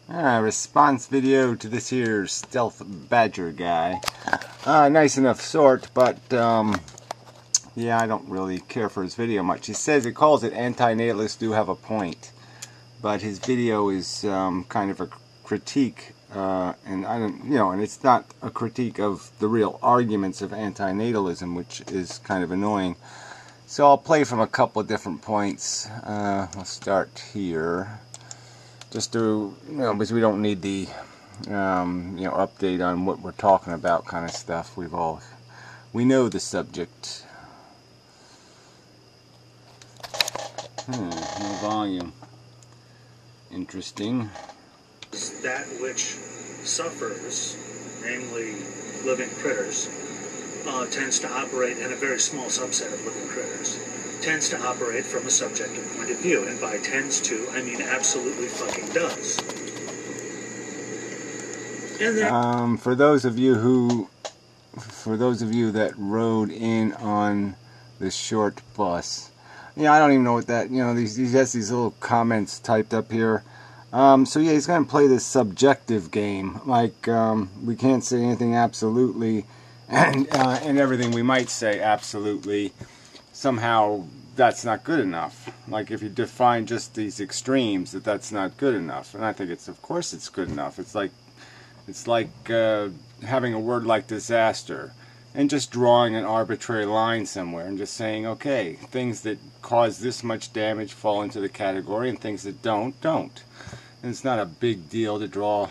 Response video to this here stealth badger guy. Nice enough sort, but yeah, I don't really care for his video much. He calls it Anti-natalists do have a point, but his video is kind of a critique, and and it's not a critique of the real arguments of anti-natalism, which is kind of annoying. So I'll play from a couple of different points. I'll start here. Just to, because we don't need the, update on what we're talking about kind of stuff. We know the subject. No volume. Interesting. That which suffers, namely living critters, tends to operate in a very small subset of living critters. Tends to operate from a subjective point of view, and by tends to, I mean absolutely fucking does. And then, for those of you that rode in on the short bus, I don't even know what that, he has these little comments typed up here. So yeah, he's going to play this subjective game, like we can't say anything absolutely, and everything we might say absolutely. Somehow that's not good enough. Like if you define just these extremes, that's not good enough. And I think of course it's good enough. It's like having a word like disaster and just drawing an arbitrary line somewhere and just saying, okay, things that cause this much damage fall into the category, and things that don't. And it's not a big deal to draw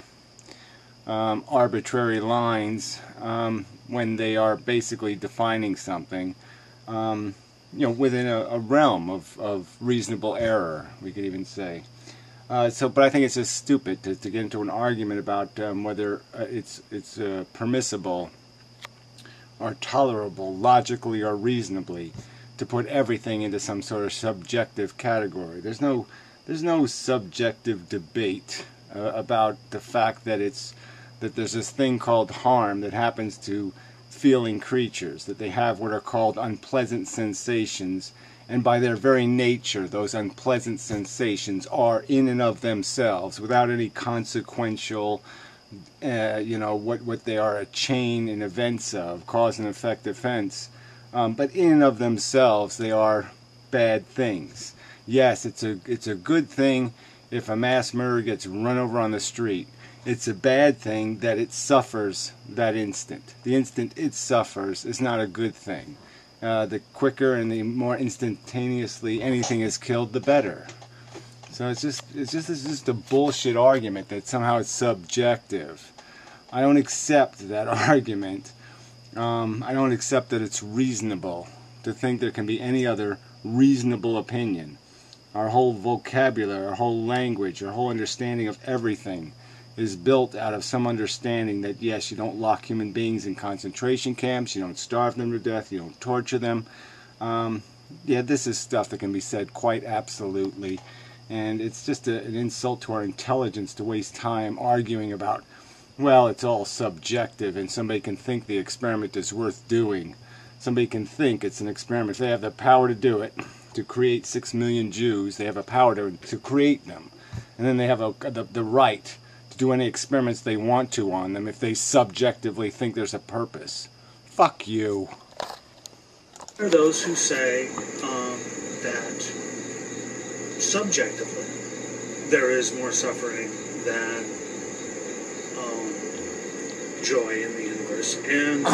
arbitrary lines when they are basically defining something. Within a realm of reasonable error, we could even say. But I think it's just stupid to get into an argument about whether it's permissible or tolerable, logically or reasonably, to put everything into some sort of subjective category. There's no subjective debate about the fact that there's this thing called harm that happens to feeling creatures, that they have what are called unpleasant sensations, and by their very nature those unpleasant sensations are in and of themselves, without any consequential what they are a chain in events of cause and effect offense, but in and of themselves they are bad things. Yes, it's a good thing if a mass murderer gets run over on the street. It's a bad thing that it suffers that instant. The instant it suffers is not a good thing. The quicker and the more instantaneously anything is killed, the better. So it's just a bullshit argument that somehow it's subjective. I don't accept that argument. I don't accept that it's reasonable to think there can be any other reasonable opinion. Our whole vocabulary, our whole language, our whole understanding of everything is built out of some understanding that, yes, you don't lock human beings in concentration camps, you don't starve them to death, you don't torture them. Yeah, this is stuff that can be said quite absolutely, and it's just an insult to our intelligence to waste time arguing about, well, it's all subjective and somebody can think the experiment is worth doing. Somebody can think it's an experiment. If they have the power to do it, to create 6 million Jews, they have a power to create them. And then they have the right do any experiments they want to on them if they subjectively think there's a purpose. Fuck you. There are those who say that subjectively there is more suffering than joy in the universe. And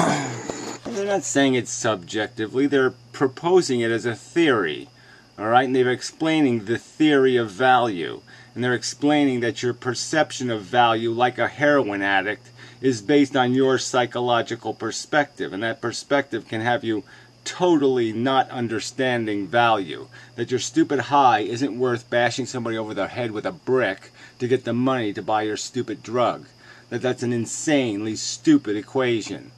they're not saying it subjectively, they're proposing it as a theory. Alright, and they're explaining the theory of value. And they're explaining that your perception of value, like a heroin addict, is based on your psychological perspective. And that perspective can have you totally not understanding value. That your stupid high isn't worth bashing somebody over the head with a brick to get the money to buy your stupid drug. That's an insanely stupid equation.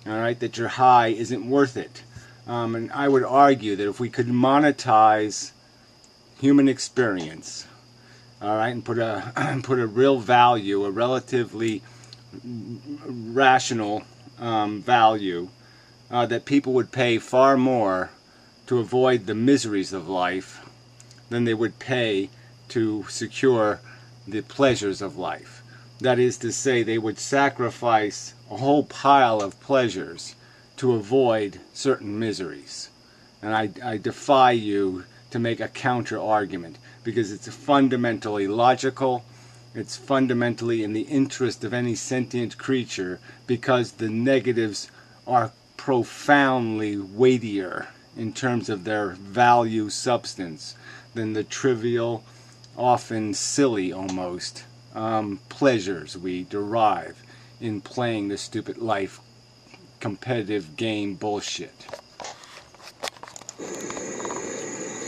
Alright, that your high isn't worth it. And I would argue that if we could monetize human experience, all right, and put a real value, a relatively rational value, that people would pay far more to avoid the miseries of life than they would pay to secure the pleasures of life. That is to say, they would sacrifice a whole pile of pleasures to avoid certain miseries. And I defy you to make a counter argument, because it's fundamentally logical. It's fundamentally in the interest of any sentient creature, because the negatives are profoundly weightier in terms of their value substance than the trivial, often silly almost, pleasures we derive in playing the stupid life competitive game bullshit.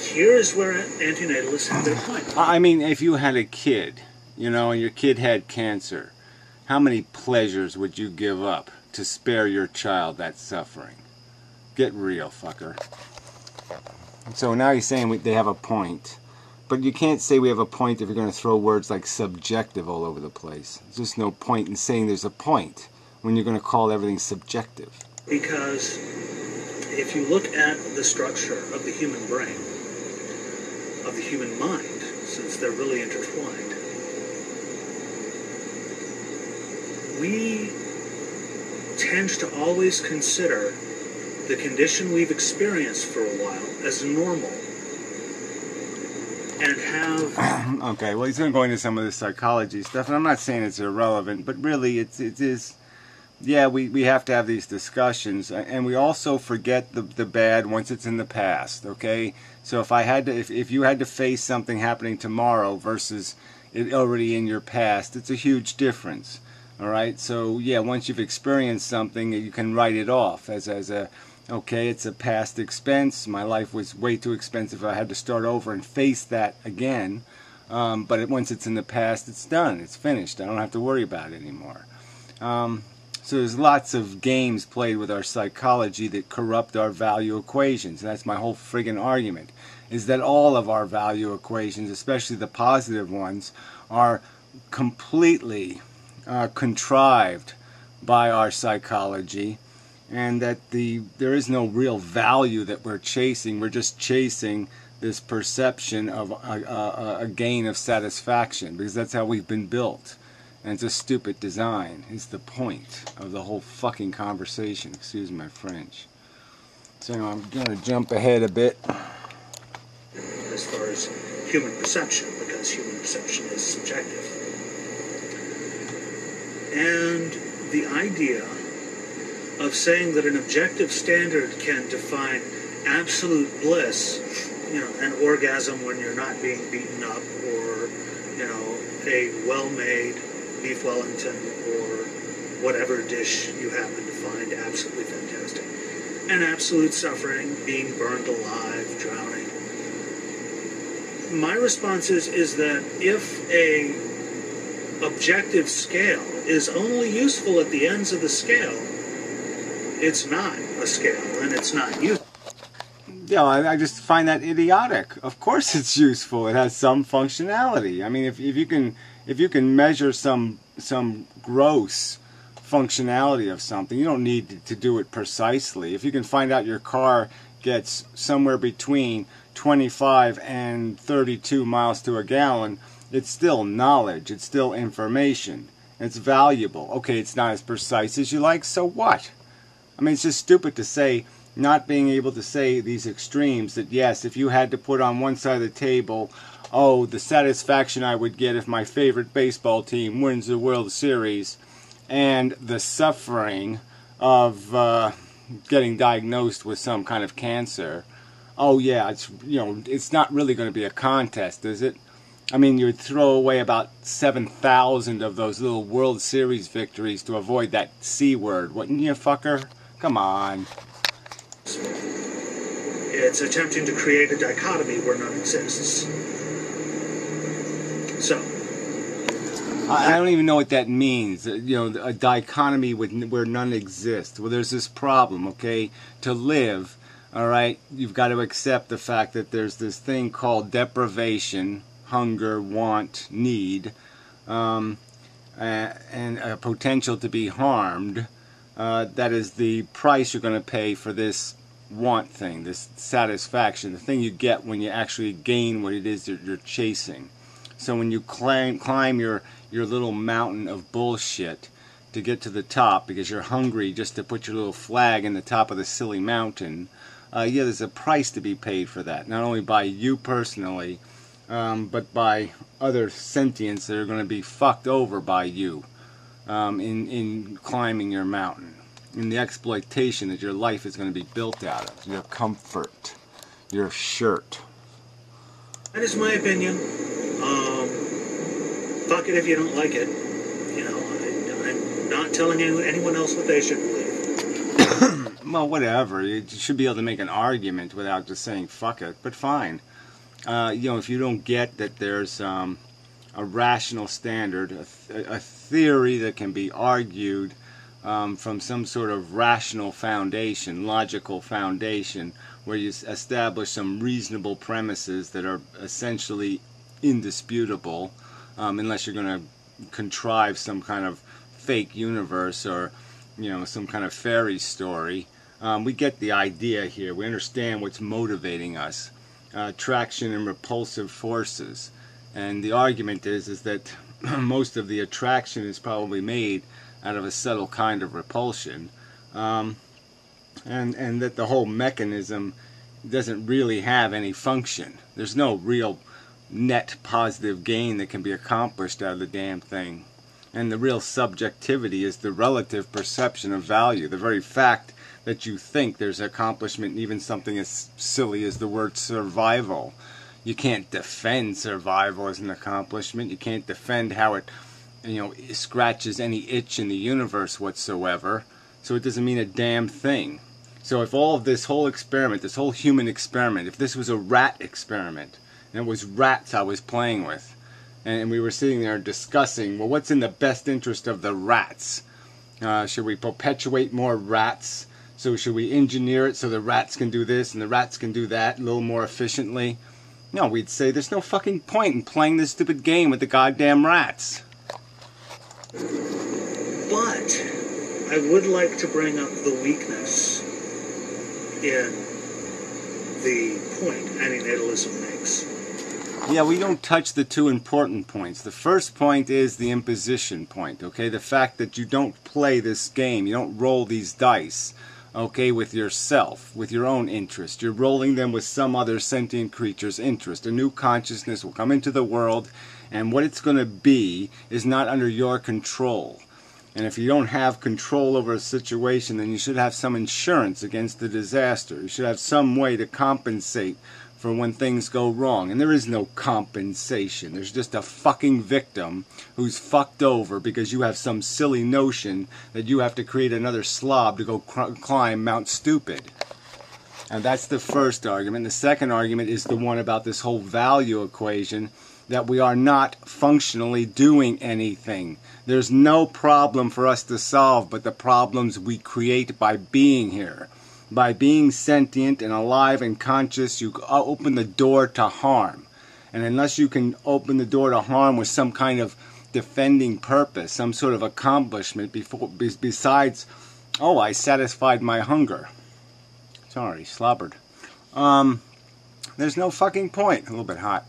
Here's where anti-natalists have their point. I mean, if you had a kid, you know, and your kid had cancer, how many pleasures would you give up to spare your child that suffering? Get real, fucker. So now you're saying they have a point. But you can't say we have a point if you're going to throw words like subjective all over the place. There's just no point in saying there's a point when you're going to call everything subjective. Because if you look at the structure of the human brain, of the human mind, since they're really intertwined, we tend to always consider the condition we've experienced for a while as normal. And have... Okay, well, he's going to go into some of the psychology stuff, and I'm not saying it's irrelevant, but really it is... Yeah, we have to have these discussions, and we also forget the bad once it's in the past, okay? So if you had to face something happening tomorrow versus it already in your past, it's a huge difference, all right? So, yeah, once you've experienced something, you can write it off as a... Okay, it's a past expense. My life was way too expensive. I had to start over and face that again. But once it's in the past, it's done. It's finished. I don't have to worry about it anymore. So there's lots of games played with our psychology that corrupt our value equations. And that's my whole friggin' argument, is that all of our value equations, especially the positive ones, are completely contrived by our psychology. And that there is no real value that we're chasing. We're just chasing this perception of a gain of satisfaction, because that's how we've been built. And it's a stupid design, is the point of the whole fucking conversation. Excuse my French. So I'm going to jump ahead a bit. As far as human perception, because human perception is subjective. And the idea of saying that an objective standard can define absolute bliss, you know, an orgasm when you're not being beaten up, or, you know, a well-made beef Wellington or whatever dish you happen to find absolutely fantastic, and absolute suffering, being burned alive, drowning. My response is that if a objective scale is only useful at the ends of the scale, it's not a scale, and it's not useful. Yeah, I just find that idiotic. Of course it's useful. It has some functionality. I mean, if you can measure some gross functionality of something, you don't need to do it precisely. If you can find out your car gets somewhere between 25 and 32 miles to a gallon, it's still knowledge. It's still information. It's valuable. Okay, it's not as precise as you like, so what? I mean, it's just stupid to say, not being able to say these extremes, that yes, if you had to put on one side of the table, oh, the satisfaction I would get if my favorite baseball team wins the World Series, and the suffering of getting diagnosed with some kind of cancer, oh yeah, it's not really going to be a contest, is it? I mean, you would throw away about 7,000 of those little World Series victories to avoid that C word, wouldn't you, fucker? Come on. It's attempting to create a dichotomy where none exists. So, I don't even know what that means. A dichotomy where none exists. Well, there's this problem, okay? To live, all right, you've got to accept the fact that there's this thing called deprivation, hunger, want, need, and a potential to be harmed. That is the price you're going to pay for this want thing, this satisfaction, the thing you get when you actually gain what it is that you're chasing. So when you climb your little mountain of bullshit to get to the top because you're hungry just to put your little flag in the top of the silly mountain, yeah, there's a price to be paid for that. Not only by you personally, but by other sentients that are going to be fucked over by you in climbing your mountain. In the exploitation that your life is going to be built out of. Your comfort. Your shirt. That is my opinion. Fuck it if you don't like it. You know, I'm not telling anyone else what they should believe. Well, whatever. You should be able to make an argument without just saying fuck it, but fine. You know, if you don't get that there's a rational standard, a theory that can be argued from some sort of rational foundation, logical foundation, where you establish some reasonable premises that are essentially indisputable, unless you're going to contrive some kind of fake universe or, you know, some kind of fairy story. We get the idea here. We understand what's motivating us. Attraction and repulsive forces. And the argument is that most of the attraction is probably made out of a subtle kind of repulsion, and that the whole mechanism doesn't really have any function. There's no real net positive gain that can be accomplished out of the damn thing. And the real subjectivity is the relative perception of value, the very fact that you think there's accomplishment in even something as silly as the word survival. You can't defend survival as an accomplishment. You can't defend how it, you know, scratches any itch in the universe whatsoever. So it doesn't mean a damn thing. So if all of this whole experiment, this whole human experiment, if this was a rat experiment, and it was rats I was playing with, and we were sitting there discussing, well, what's in the best interest of the rats? Should we perpetuate more rats? So should we engineer it so the rats can do this and the rats can do that a little more efficiently? No, we'd say there's no fucking point in playing this stupid game with the goddamn rats. But I would like to bring up the weakness in the point anti-natalism makes. Yeah, we don't touch the two important points. The first point is the imposition point, okay? The fact that you don't play this game, you don't roll these dice, okay, with yourself, with your own interest. You're rolling them with some other sentient creature's interest. A new consciousness will come into the world, and what it's going to be is not under your control. And if you don't have control over a situation, then you should have some insurance against the disaster. You should have some way to compensate for when things go wrong. And there is no compensation. There's just a fucking victim who's fucked over because you have some silly notion that you have to create another slob to go climb Mount Stupid. And that's the first argument. The second argument is the one about this whole value equation, that we are not functionally doing anything. There's no problem for us to solve but the problems we create by being here. By being sentient and alive and conscious, you open the door to harm. And unless you can open the door to harm with some kind of defending purpose, some sort of accomplishment besides, oh, I satisfied my hunger. Sorry, slobbered. There's no fucking point. A little bit hot.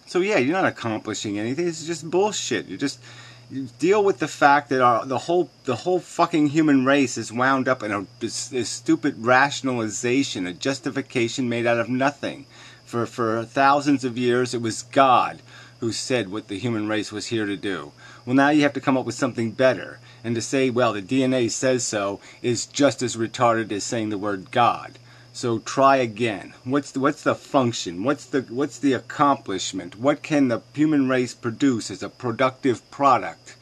So yeah, you're not accomplishing anything. It's just bullshit. You deal with the fact that the whole fucking human race is wound up in a stupid rationalization, a justification made out of nothing. For thousands of years, it was God who said what the human race was here to do. Well, now you have to come up with something better. And to say, well, the DNA says so, is just as retarded as saying the word God. So try again. What's the function? What's the accomplishment? What can the human race produce as a productive product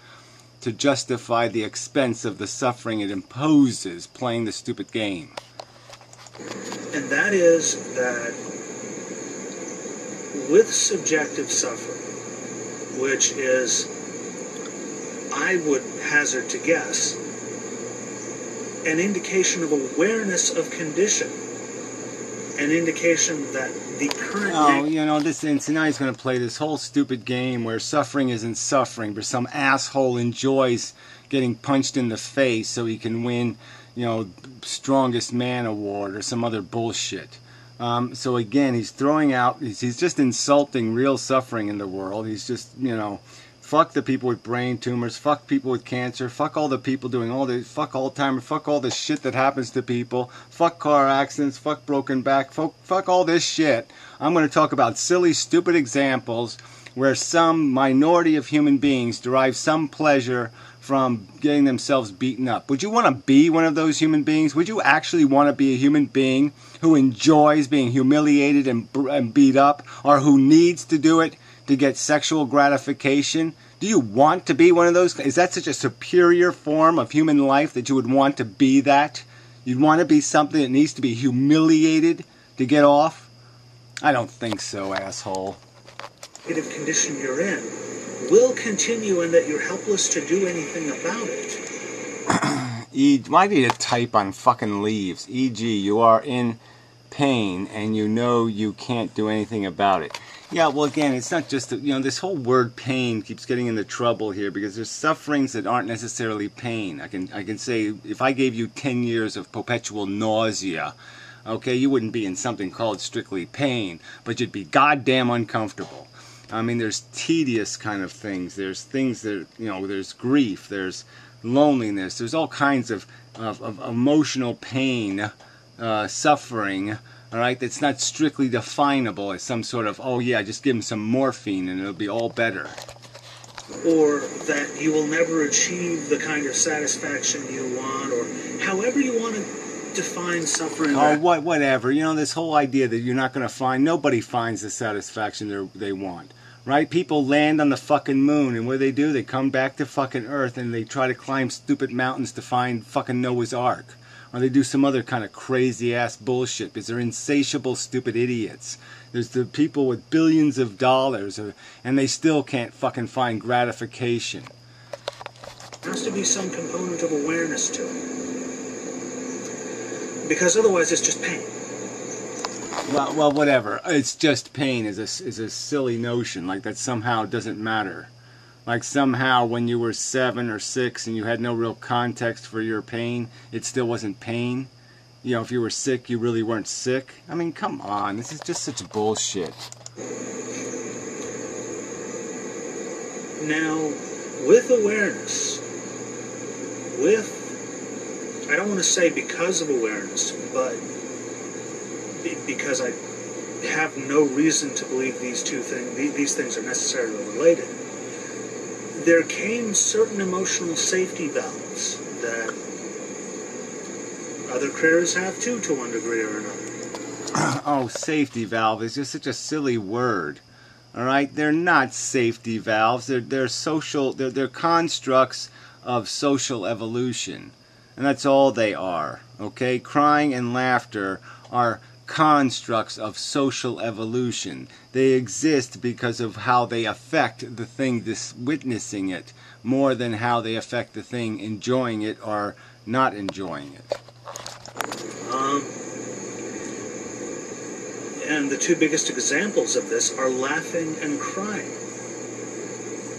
to justify the expense of the suffering it imposes playing the stupid game? And that is that with subjective suffering, which is, I would hazard to guess, an indication of awareness of condition, an indication that the current... Oh, you know, so now he's going to play this whole stupid game where suffering isn't suffering, but some asshole enjoys getting punched in the face so he can win, you know, strongest man award or some other bullshit. So again, he's throwing out, he's just insulting real suffering in the world. He's just, fuck the people with brain tumors, fuck people with cancer, fuck all the people doing all the, fuck Alzheimer's, fuck all the shit that happens to people, fuck car accidents, fuck broken back, fuck all this shit. I'm going to talk about silly, stupid examples where some minority of human beings derive some pleasure from getting themselves beaten up. Would you want to be one of those human beings? Would you actually want to be a human being who enjoys being humiliated and beat up, or who needs to do it to get sexual gratification? Do you want to be one of those? Is that such a superior form of human life that you would want to be that? You'd want to be something that needs to be humiliated to get off? I don't think so, asshole. Negative condition you're in will continue, and that you're helpless to do anything about it. Why do you type on fucking leaves? E.g., you are in pain and you know you can't do anything about it. Yeah, well, again, it's not just, this whole word pain keeps getting into trouble here because there's sufferings that aren't necessarily pain. I can say, if I gave you 10 years of perpetual nausea, okay, you wouldn't be in something called strictly pain, but you'd be goddamn uncomfortable. I mean, there's tedious kind of things. There's things that, there's grief, there's loneliness, there's all kinds of emotional pain, suffering, all right, that's not strictly definable as some sort of, oh yeah, just give him some morphine and it'll be all better. Or that you will never achieve the kind of satisfaction you want, or however you want to define suffering. Oh, whatever. This whole idea that you're not going to find, nobody finds the satisfaction they want. Right? People land on the fucking moon, and what do? They come back to fucking Earth, and they try to climb stupid mountains to find fucking Noah's Ark. Or they do some other kind of crazy-ass bullshit, because they're insatiable, stupid idiots. There's the people with billions of dollars, and they still can't fucking find gratification. There has to be some component of awareness to it. Because otherwise it's just pain. Well, whatever. It's just pain is a silly notion. Like that somehow doesn't matter. Like somehow when you were 7 or 6 and you had no real context for your pain, it still wasn't pain. If you were sick, you really weren't sick. I mean, come on. This is just such bullshit. Now, with awareness, I don't want to say because of awareness, but because I have no reason to believe these things are necessarily related, there came certain emotional safety valves that other critters have too, to one degree or another. Oh, safety valve is just such a silly word. All right, they're not safety valves. They're social. They're constructs of social evolution, and that's all they are. Okay, crying and laughter are constructs of social evolution. They exist because of how they affect the thing witnessing it, more than how they affect the thing enjoying it or not enjoying it. And the two biggest examples of this are laughing and crying.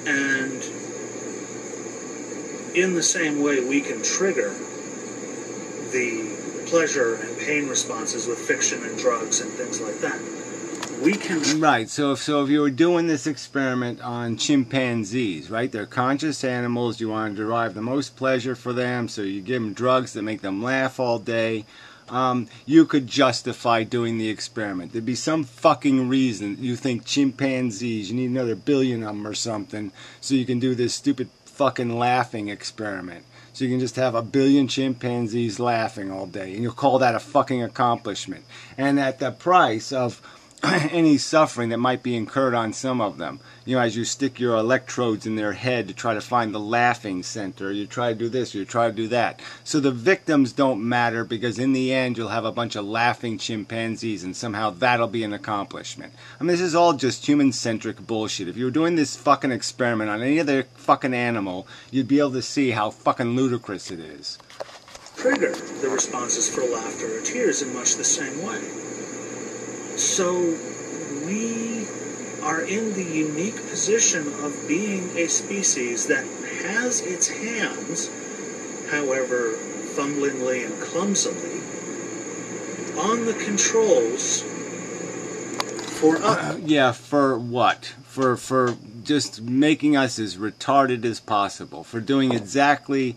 And in the same way we can trigger the pleasure and pain responses with fiction and drugs and things like that, we can... Right, so if you were doing this experiment on chimpanzees, right, they're conscious animals, you want to derive the most pleasure for them, so you give them drugs that make them laugh all day, you could justify doing the experiment. There'd be some fucking reason you think chimpanzees, you need another billion of them or something, so you can do this stupid fucking laughing experiment. So you can just have a billion chimpanzees laughing all day, and you'll call that a fucking accomplishment. And at the price of any suffering that might be incurred on some of them, as you stick your electrodes in their head to try to find the laughing center, you try to do this, you try to do that. So the victims don't matter, because in the end you'll have a bunch of laughing chimpanzees, and somehow that'll be an accomplishment. I mean, this is all just human-centric bullshit. If you were doing this fucking experiment on any other fucking animal, you'd be able to see how fucking ludicrous it is. Trigger the responses for laughter or tears in much the same way. So we are in the unique position of being a species that has its hands, however fumblingly and clumsily, on the controls For us. Yeah, for what? For just making us as retarded as possible. For doing exactly,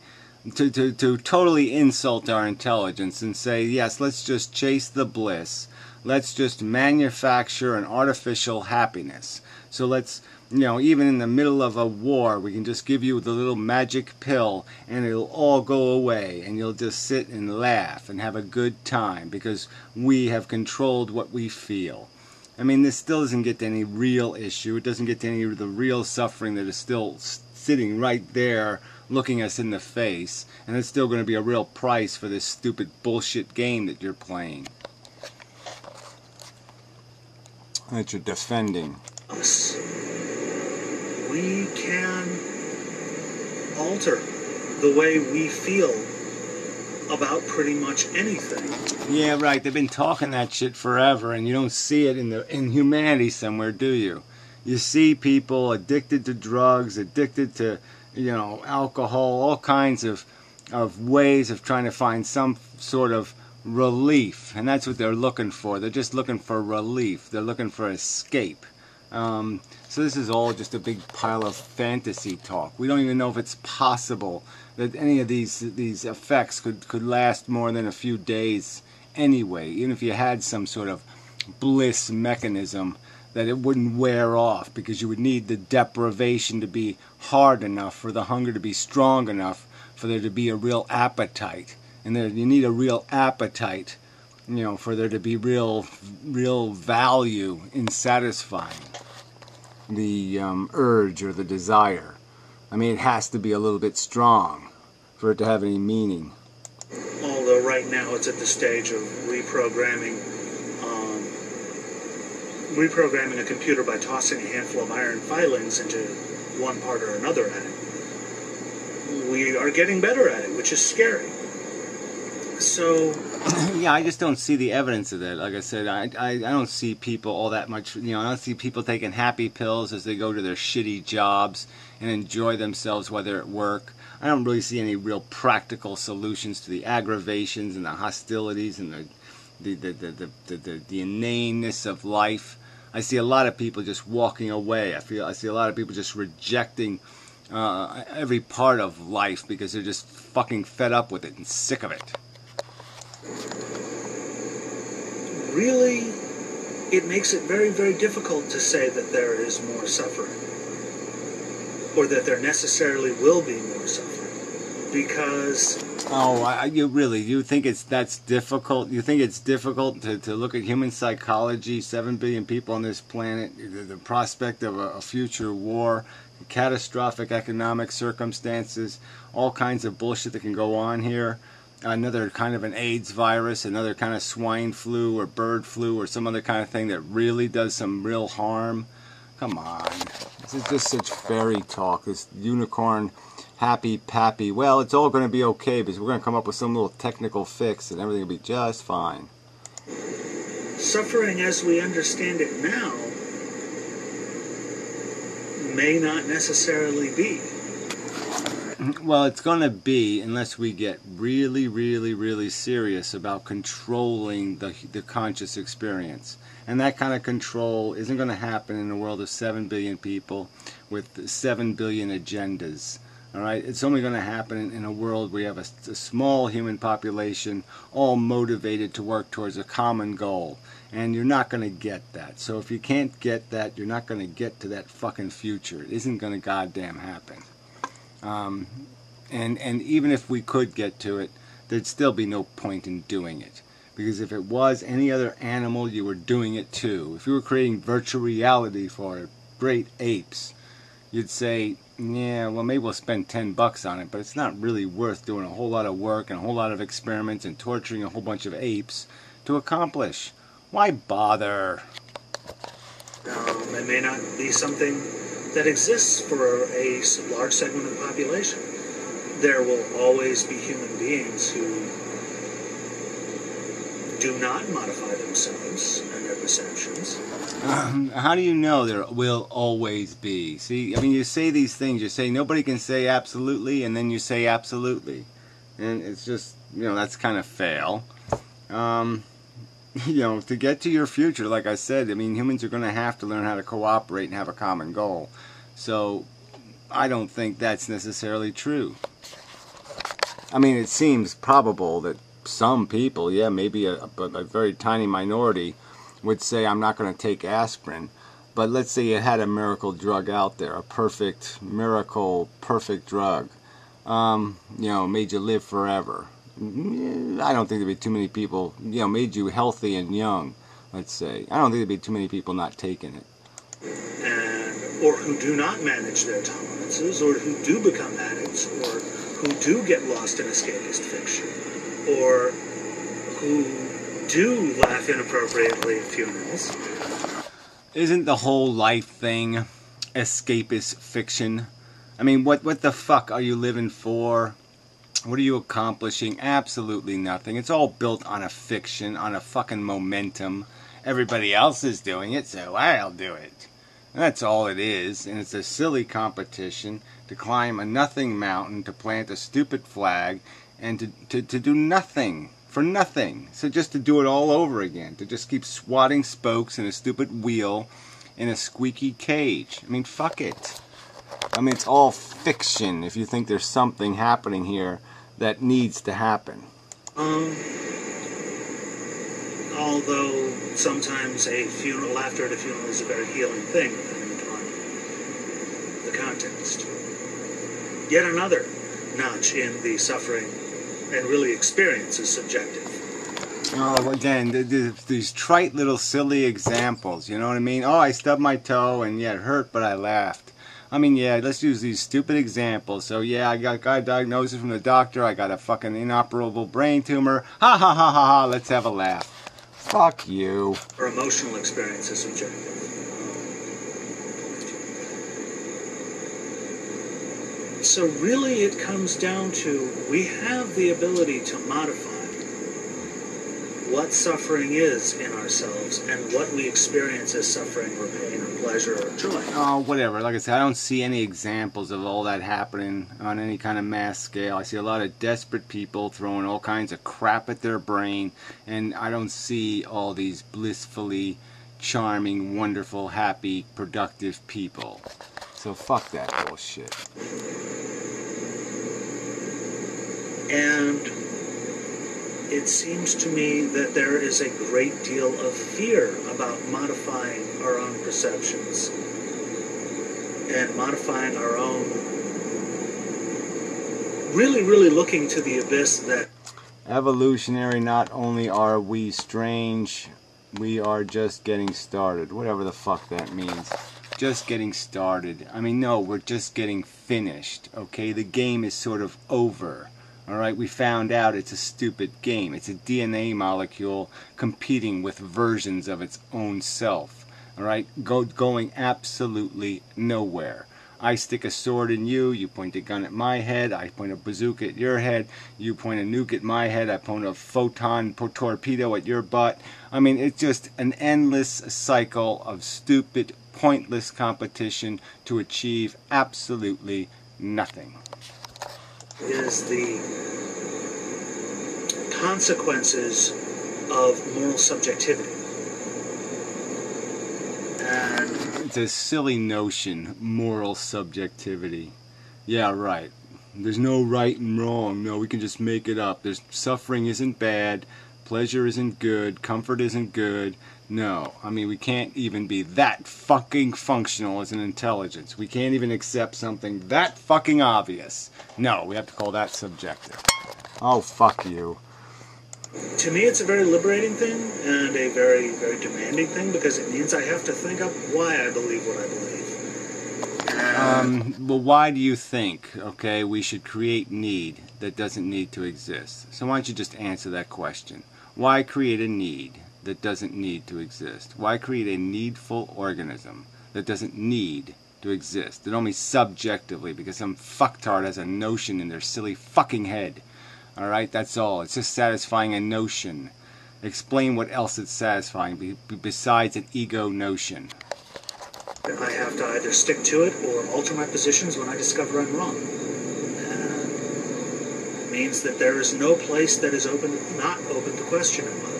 to totally insult our intelligence and say, yes, let's just chase the bliss. Let's just manufacture an artificial happiness. So let's, even in the middle of a war, we can just give you the little magic pill and it'll all go away and you'll just sit and laugh and have a good time because we have controlled what we feel. I mean, this still doesn't get to any real issue. It doesn't get to any of the real suffering that is still sitting right there looking us in the face. And it's still going to be a real price for this stupid bullshit game that you're playing. That you're defending. We can alter the way we feel about pretty much anything. Yeah, right. They've been talking that shit forever, and you don't see it in humanity somewhere, do you? You see people addicted to drugs, addicted to, alcohol, all kinds of ways of trying to find some sort of relief, and that's what they're looking for. They're just looking for relief. They're looking for escape. So this is all just a big pile of fantasy talk. We don't even know if it's possible that any of these effects could last more than a few days anyway, even if you had some sort of bliss mechanism that it wouldn't wear off, because you would need the deprivation to be hard enough for the hunger to be strong enough for there to be a real appetite. And you need a real appetite, for there to be real value in satisfying the urge or the desire. I mean, it has to be a little bit strong for it to have any meaning. Although right now it's at the stage of reprogramming a computer by tossing a handful of iron filings into one part or another at it. We are getting better at it, which is scary. So yeah, I just don't see the evidence of that. Like I said, I don't see people all that much. I don't see people taking happy pills as they go to their shitty jobs and enjoy themselves while they're at work. I don't really see any real practical solutions to the aggravations and the hostilities and the inaneness of life. I see a lot of people just walking away. I see a lot of people just rejecting every part of life because they're just fucking fed up with it and sick of it. Really, it makes it very, very difficult to say that there is more suffering, or that there necessarily will be more suffering, because... you think that's difficult? You think it's difficult to look at human psychology, 7 billion people on this planet, the prospect of a future war, catastrophic economic circumstances, all kinds of bullshit that can go on here, another kind of an AIDS virus, another kind of swine flu or bird flu or some other kind of thing that really does some real harm? Come on. This is just such fairy talk, this unicorn happy pappy. Well, it's all going to be okay because we're going to come up with some little technical fix and everything will be just fine. Suffering as we understand it now may not necessarily be. Well, it's going to be unless we get really, really, really serious about controlling the conscious experience. And that kind of control isn't going to happen in a world of 7 billion people with 7 billion agendas. All right? It's only going to happen in a world where you have a small human population all motivated to work towards a common goal. And you're not going to get that. So if you can't get that, you're not going to get to that fucking future. It isn't going to goddamn happen. And even if we could get to it, there'd still be no point in doing it. Because if it was any other animal, you were doing it too. If you were creating virtual reality for great apes, you'd say, yeah, well, maybe we'll spend $10 on it, but it's not really worth doing a whole lot of work and a whole lot of experiments and torturing a whole bunch of apes to accomplish. Why bother? It may not be something that exists for a large segment of the population. There will always be human beings who do not modify themselves and their perceptions. How do you know there will always be? See, I mean, you say these things, you say nobody can say absolutely, and then you say absolutely. And it's just, that's kind of fail. to get to your future, like I said, I mean, humans are going to have to learn how to cooperate and have a common goal. So I don't think that's necessarily true. I mean, it seems probable that some people, yeah, maybe a very tiny minority, would say, I'm not going to take aspirin. But let's say you had a miracle drug out there, a perfect miracle, perfect drug, made you live forever. I don't think there'd be too many people, made you healthy and young, let's say. I don't think there'd be too many people not taking it. Or who do not manage their tolerances, or who do become addicts, or who do get lost in escapist fiction, or who do laugh inappropriately at funerals. Isn't the whole life thing escapist fiction? I mean, what the fuck are you living for? What are you accomplishing? Absolutely nothing. It's all built on a fiction, on a fucking momentum. Everybody else is doing it, so I'll do it. And that's all it is, and it's a silly competition to climb a nothing mountain, to plant a stupid flag, and to do nothing. For nothing. So just to do it all over again. To just keep swatting spokes in a stupid wheel in a squeaky cage. I mean, fuck it. I mean, it's all fiction if you think there's something happening here that needs to happen. Although sometimes laughter at a funeral is a very healing thing, depending upon the context. Yet another notch in the suffering and really experience is subjective. Oh, again, these trite little silly examples, you know what I mean? Oh, I stubbed my toe and yeah, it hurt, but I laughed. I mean, yeah, let's use these stupid examples. So yeah, I got a diagnosis from the doctor, I got a fucking inoperable brain tumor. Ha ha ha ha ha, let's have a laugh. Fuck you. Or emotional experience is subjective. So really it comes down to, we have the ability to modify what suffering is in ourselves and what we experience as suffering or pain or pleasure or joy. Oh, whatever. Like I said, I don't see any examples of all that happening on any kind of mass scale. I see a lot of desperate people throwing all kinds of crap at their brain, and I don't see all these blissfully charming, wonderful, happy, productive people. So fuck that bullshit. And it seems to me that there is a great deal of fear about modifying our own perceptions and modifying our own, really looking to the abyss that... Evolutionary, not only are we strange, we are just getting started. Whatever the fuck that means. Just getting started. I mean, no, we're just getting finished, okay? The game is sort of over. Alright, we found out it's a stupid game. It's a DNA molecule competing with versions of its own self. Alright, going absolutely nowhere. I stick a sword in you, you point a gun at my head, I point a bazooka at your head, you point a nuke at my head, I point a photon torpedo at your butt. I mean, it's just an endless cycle of stupid, pointless competition to achieve absolutely nothing. Is the consequences of moral subjectivity. And it's a silly notion, moral subjectivity. Yeah, right. There's no right and wrong. No, we can just make it up. Suffering isn't bad, pleasure isn't good, comfort isn't good. No, I mean, we can't even be that fucking functional as an intelligence. We can't even accept something that fucking obvious. No, we have to call that subjective. Oh, fuck you. To me, it's a very liberating thing and a very, very demanding thing, because it means I have to think up why I believe what I believe. Well, why do you think, okay, we should create need that doesn't need to exist? So why don't you just answer that question? Why create a need that doesn't need to exist? Why create a needful organism that doesn't need to exist? That only subjectively, because some fucktard has a notion in their silly fucking head. Alright, that's all. It's just satisfying a notion. Explain what else it's satisfying besides an ego notion. I have to either stick to it or alter my positions when I discover I'm wrong. And it means that there is no place that is not open to question in my life.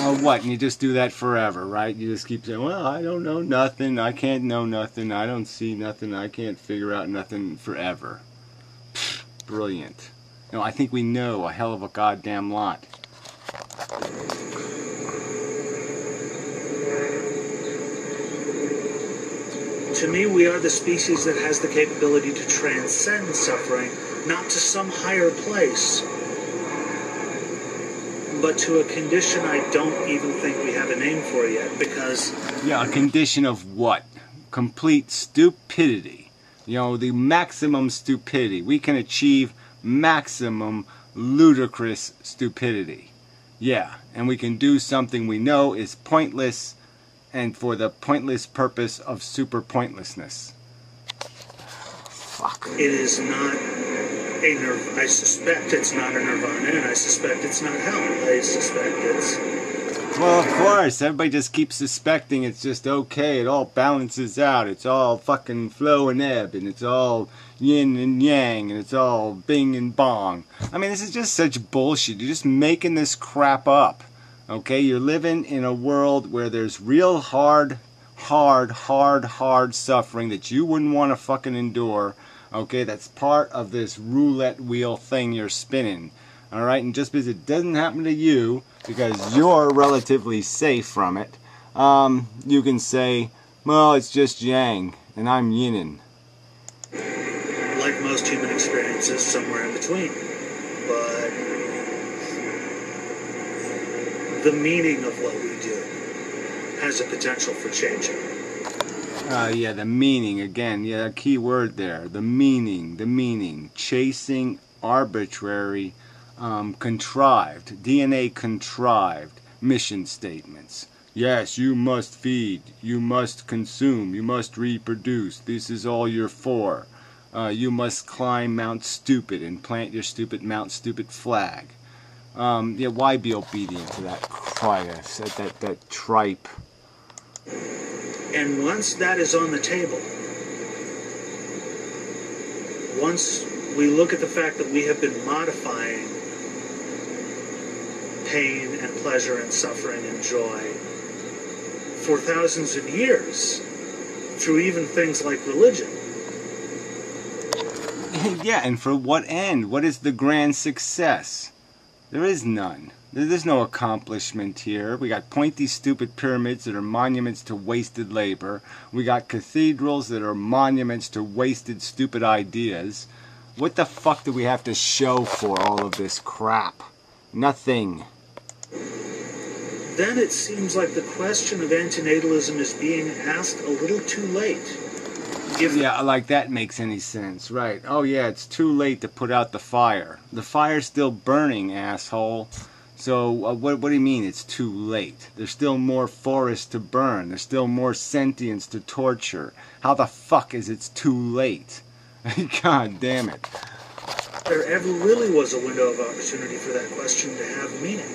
Oh, what? And you just do that forever, right? You just keep saying, well, I don't know nothing, I can't know nothing, I don't see nothing, I can't figure out nothing forever. Pfft, brilliant. No, I think we know a hell of a goddamn lot. To me, we are the species that has the capability to transcend suffering, not to some higher place, but to a condition I don't even think we have a name for yet, because... Yeah, a condition of what? Complete stupidity. You know, the maximum stupidity. We can achieve maximum ludicrous stupidity. Yeah, and we can do something we know is pointless, and for the pointless purpose of super pointlessness. Fuck. It is not a nirvana. I suspect it's not a nirvana, and I suspect it's not hell. I suspect it's... Well, of course, everybody just keeps suspecting it's just okay, it all balances out, it's all fucking flow and ebb, and it's all yin and yang, and it's all bing and bong. I mean, this is just such bullshit. You're just making this crap up, okay? You're living in a world where there's real hard suffering that you wouldn't want to fucking endure, okay? That's part of this roulette wheel thing you're spinning. Alright, and just because it doesn't happen to you, because you're relatively safe from it, you can say, well, it's just yang, and I'm yinin. Like most human experiences, somewhere in between. But the meaning of what we do has a potential for changing. Yeah, the meaning, again, yeah, a key word there. The meaning. Chasing arbitrary, contrived, DNA contrived mission statements. Yes, you must feed, you must consume, you must reproduce, this is all you're for. You must climb Mount Stupid and plant your stupid Mount Stupid flag. Yeah, why be obedient to that Christ, that tripe? And once that is on the table, once we look at the fact that we have been modifying pain and pleasure and suffering and joy for thousands of years, through even things like religion. Yeah, and for what end? What is the grand success? There is none. There's no accomplishment here. We got pointy, stupid pyramids that are monuments to wasted labor. We got cathedrals that are monuments to wasted, stupid ideas. What the fuck do we have to show for all of this crap? Nothing. Then it seems like the question of antinatalism is being asked a little too late. Yeah, like that makes any sense, right? Oh yeah, it's too late to put out the fire. The fire's still burning, asshole. So what do you mean it's too late? There's still more forest to burn. There's still more sentience to torture. How the fuck is it's too late? God damn it. There ever really was a window of opportunity for that question to have meaning.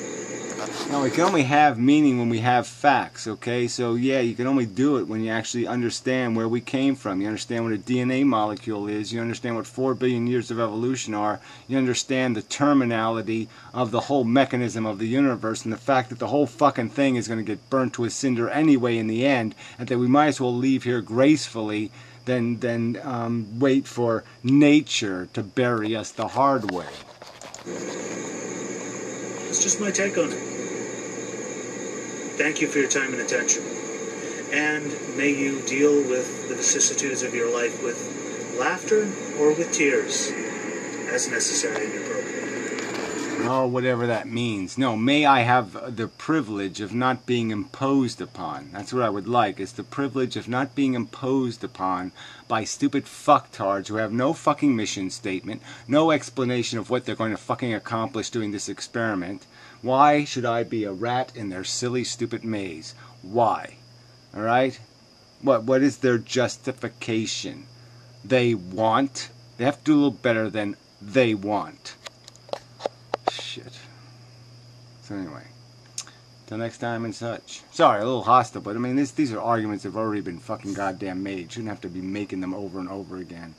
No, we can only have meaning when we have facts, okay? So, yeah, you can only do it when you actually understand where we came from. You understand what a DNA molecule is. You understand what 4 billion years of evolution are. You understand the terminality of the whole mechanism of the universe and the fact that the whole fucking thing is going to get burnt to a cinder anyway in the end, and that we might as well leave here gracefully than wait for nature to bury us the hard way. It's just my take on it. Thank you for your time and attention. And may you deal with the vicissitudes of your life with laughter or with tears, as necessary and appropriate. Oh, whatever that means. No, may I have the privilege of not being imposed upon. That's what I would like, is the privilege of not being imposed upon by stupid fucktards who have no fucking mission statement, no explanation of what they're going to fucking accomplish doing this experiment. Why should I be a rat in their silly, stupid maze? Why? Alright? What is their justification? They want? They have to do a little better than they want. Shit. So anyway, till next time and such. Sorry, a little hostile, but I mean, these are arguments that have already been fucking goddamn made. Shouldn't have to be making them over and over again.